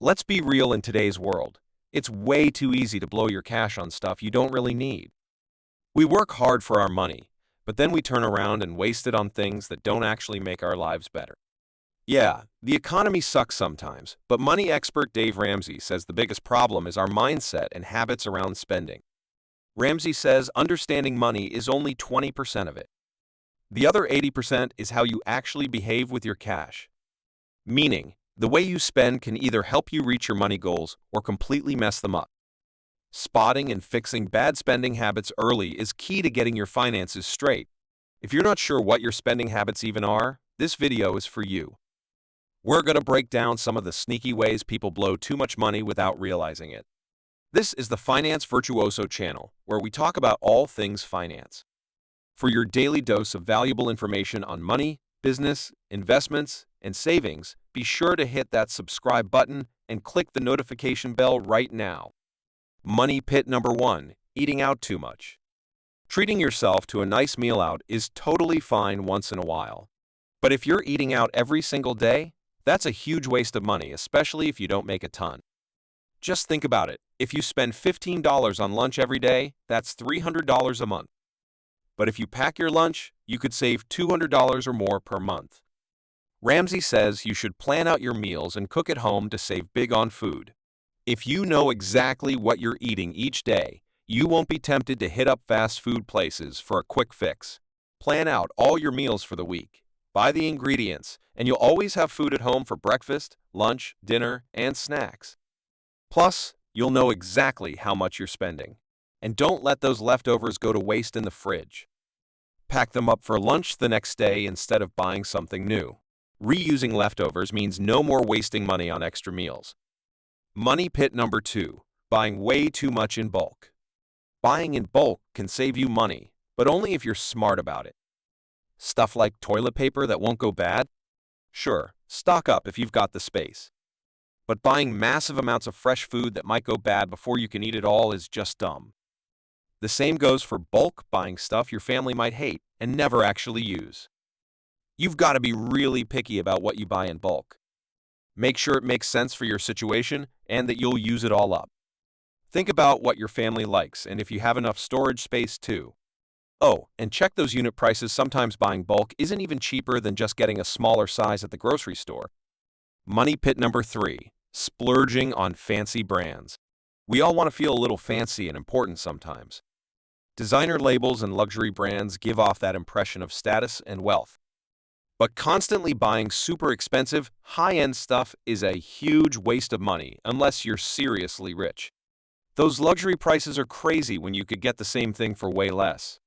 Let's be real in today's world. It's way too easy to blow your cash on stuff you don't really need. We work hard for our money, but then we turn around and waste it on things that don't actually make our lives better. Yeah, the economy sucks sometimes, but money expert Dave Ramsey says the biggest problem is our mindset and habits around spending. Ramsey says understanding money is only 20% of it. The other 80% is how you actually behave with your cash. Meaning, the way you spend can either help you reach your money goals or completely mess them up. Spotting and fixing bad spending habits early is key to getting your finances straight. If you're not sure what your spending habits even are, this video is for you. We're going to break down some of the sneaky ways people blow too much money without realizing it. This is the Finance Virtuoso channel, where we talk about all things finance. For your daily dose of valuable information on money, business, investments, and savings, be sure to hit that subscribe button and click the notification bell right now. Money pit number 1, eating out too much. Treating yourself to a nice meal out is totally fine once in a while. But if you're eating out every single day, that's a huge waste of money, especially if you don't make a ton. Just think about it. If you spend $15 on lunch every day, that's $300 a month. But if you pack your lunch, you could save $200 or more per month. Ramsey says you should plan out your meals and cook at home to save big on food. If you know exactly what you're eating each day, you won't be tempted to hit up fast food places for a quick fix. Plan out all your meals for the week. Buy the ingredients, and you'll always have food at home for breakfast, lunch, dinner, and snacks. Plus, you'll know exactly how much you're spending. And don't let those leftovers go to waste in the fridge. Pack them up for lunch the next day instead of buying something new. Reusing leftovers means no more wasting money on extra meals. Money pit number 2, buying way too much in bulk. Buying in bulk can save you money, but only if you're smart about it. Stuff like toilet paper that won't go bad? Sure, stock up if you've got the space. But buying massive amounts of fresh food that might go bad before you can eat it all is just dumb. The same goes for bulk buying stuff your family might hate and never actually use. You've got to be really picky about what you buy in bulk. Make sure it makes sense for your situation and that you'll use it all up. Think about what your family likes and if you have enough storage space too. Oh, and check those unit prices. Sometimes buying bulk isn't even cheaper than just getting a smaller size at the grocery store. Money pit number 3, splurging on fancy brands. We all want to feel a little fancy and important sometimes. Designer labels and luxury brands give off that impression of status and wealth. But constantly buying super expensive, high-end stuff is a huge waste of money unless you're seriously rich. Those luxury prices are crazy when you could get the same thing for way less.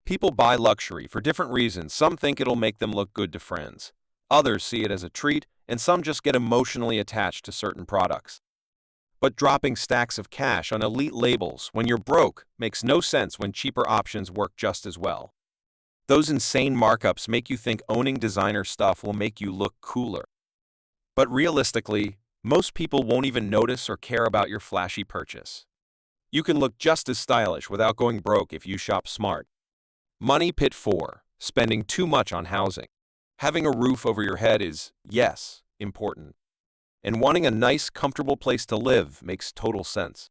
People buy luxury for different reasons. Some think it'll make them look good to friends. Others see it as a treat, and some just get emotionally attached to certain products. But dropping stacks of cash on elite labels when you're broke makes no sense when cheaper options work just as well. Those insane markups make you think owning designer stuff will make you look cooler. But realistically, most people won't even notice or care about your flashy purchase. You can look just as stylish without going broke if you shop smart. Money pit 4, spending too much on housing. Having a roof over your head is, yes, important. And wanting a nice, comfortable place to live makes total sense.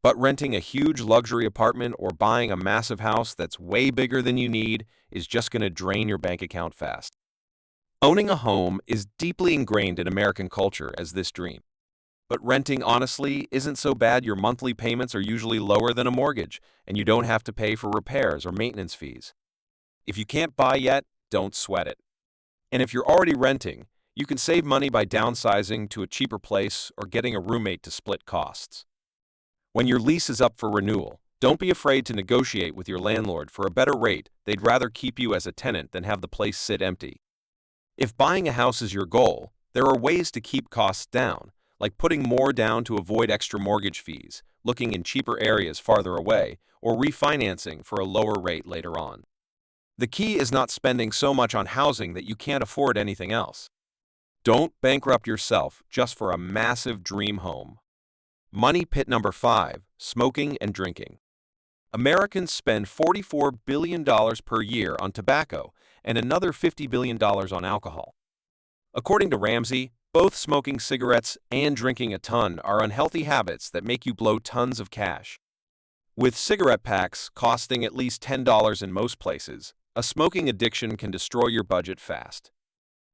But renting a huge luxury apartment or buying a massive house that's way bigger than you need is just going to drain your bank account fast. Owning a home is deeply ingrained in American culture as this dream. But renting, honestly, isn't so bad. Your monthly payments are usually lower than a mortgage, and you don't have to pay for repairs or maintenance fees. If you can't buy yet, don't sweat it. And if you're already renting, you can save money by downsizing to a cheaper place or getting a roommate to split costs. When your lease is up for renewal, don't be afraid to negotiate with your landlord for a better rate. They'd rather keep you as a tenant than have the place sit empty. If buying a house is your goal, there are ways to keep costs down, like putting more down to avoid extra mortgage fees, looking in cheaper areas farther away, or refinancing for a lower rate later on. The key is not spending so much on housing that you can't afford anything else. Don't bankrupt yourself just for a massive dream home. Money pit number 5, smoking and drinking. Americans spend $44 billion per year on tobacco and another $50 billion on alcohol. According to Ramsey, Both smoking cigarettes and drinking a ton are unhealthy habits that make you blow tons of cash. With cigarette packs costing at least $10 in most places, a smoking addiction can destroy your budget fast.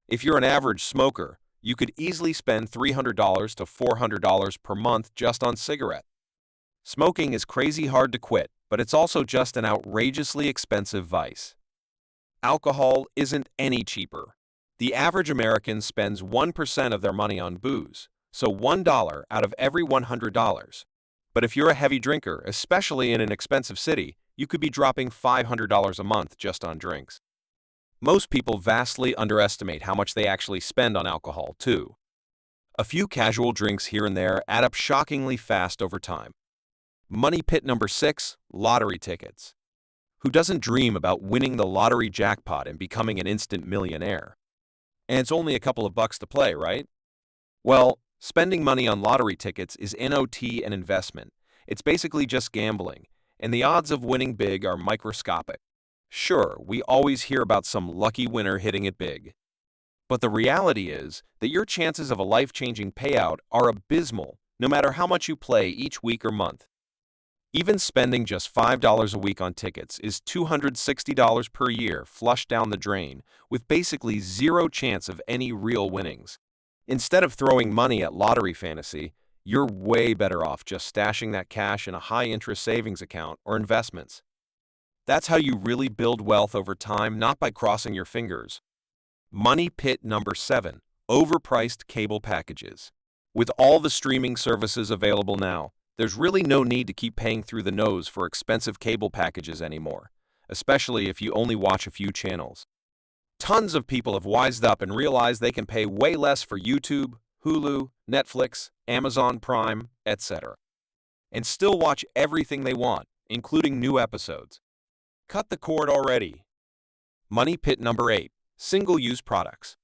If you're an average smoker, you could easily spend $300 to $400 per month just on cigarettes. Smoking is crazy hard to quit, but it's also just an outrageously expensive vice. Alcohol isn't any cheaper. The average American spends 1% of their money on booze, so $1 out of every $100. But if you're a heavy drinker, especially in an expensive city, you could be dropping $500 a month just on drinks. Most people vastly underestimate how much they actually spend on alcohol, too. A few casual drinks here and there add up shockingly fast over time. Money pit number 6, lottery tickets. Who doesn't dream about winning the lottery jackpot and becoming an instant millionaire? And it's only a couple of bucks to play, right? Well, spending money on lottery tickets is not an investment. It's basically just gambling, and the odds of winning big are microscopic. Sure, we always hear about some lucky winner hitting it big. But the reality is that your chances of a life-changing payout are abysmal, no matter how much you play each week or month. Even spending just $5 a week on tickets is $260 per year flushed down the drain, with basically zero chance of any real winnings. Instead of throwing money at lottery fantasy, you're way better off just stashing that cash in a high-interest savings account or investments. That's how you really build wealth over time, not by crossing your fingers. Money pit number 7, overpriced cable packages. With all the streaming services available now, there's really no need to keep paying through the nose for expensive cable packages anymore, especially if you only watch a few channels. Tons of people have wised up and realized they can pay way less for YouTube, Hulu, Netflix, Amazon Prime, etc. and still watch everything they want, including new episodes. Cut the cord already. Money pit number 8, single-use products.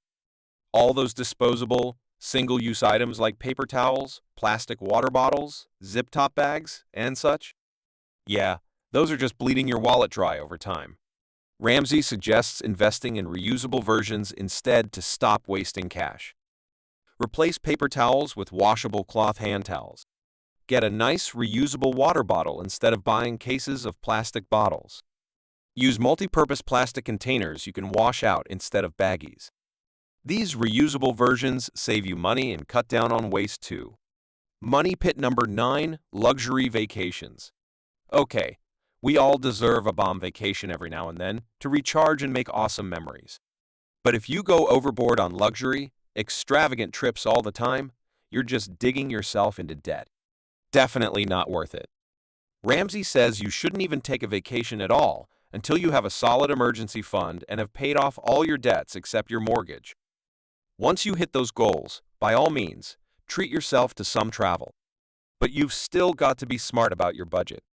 All those disposable, single-use items like paper towels, plastic water bottles, zip-top bags, and such? Yeah, those are just bleeding your wallet dry over time. Ramsey suggests investing in reusable versions instead to stop wasting cash. Replace paper towels with washable cloth hand towels. Get a nice reusable water bottle instead of buying cases of plastic bottles. Use multi-purpose plastic containers you can wash out instead of baggies. These reusable versions save you money and cut down on waste too. Money pit number 9, luxury vacations. Okay, we all deserve a bomb vacation every now and then to recharge and make awesome memories. But if you go overboard on luxury, extravagant trips all the time, you're just digging yourself into debt. Definitely not worth it. Ramsey says you shouldn't even take a vacation at all until you have a solid emergency fund and have paid off all your debts except your mortgage. Once you hit those goals, by all means, treat yourself to some travel. But you've still got to be smart about your budget.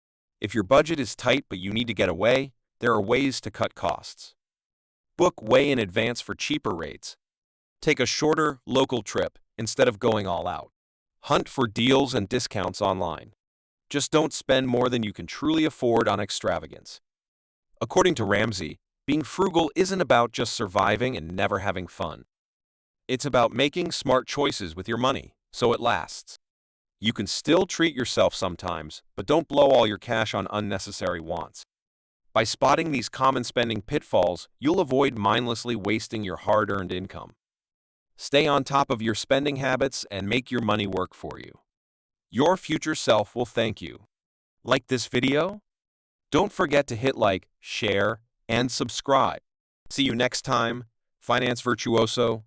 If your budget is tight but you need to get away, there are ways to cut costs. Book way in advance for cheaper rates. Take a shorter, local trip instead of going all out. Hunt for deals and discounts online. Just don't spend more than you can truly afford on extravagance. According to Ramsey, being frugal isn't about just surviving and never having fun. It's about making smart choices with your money, so it lasts. You can still treat yourself sometimes, but don't blow all your cash on unnecessary wants. By spotting these common spending pitfalls, you'll avoid mindlessly wasting your hard-earned income. Stay on top of your spending habits and make your money work for you. Your future self will thank you. Like this video? Don't forget to hit like, share, and subscribe. See you next time, Finance Virtuoso.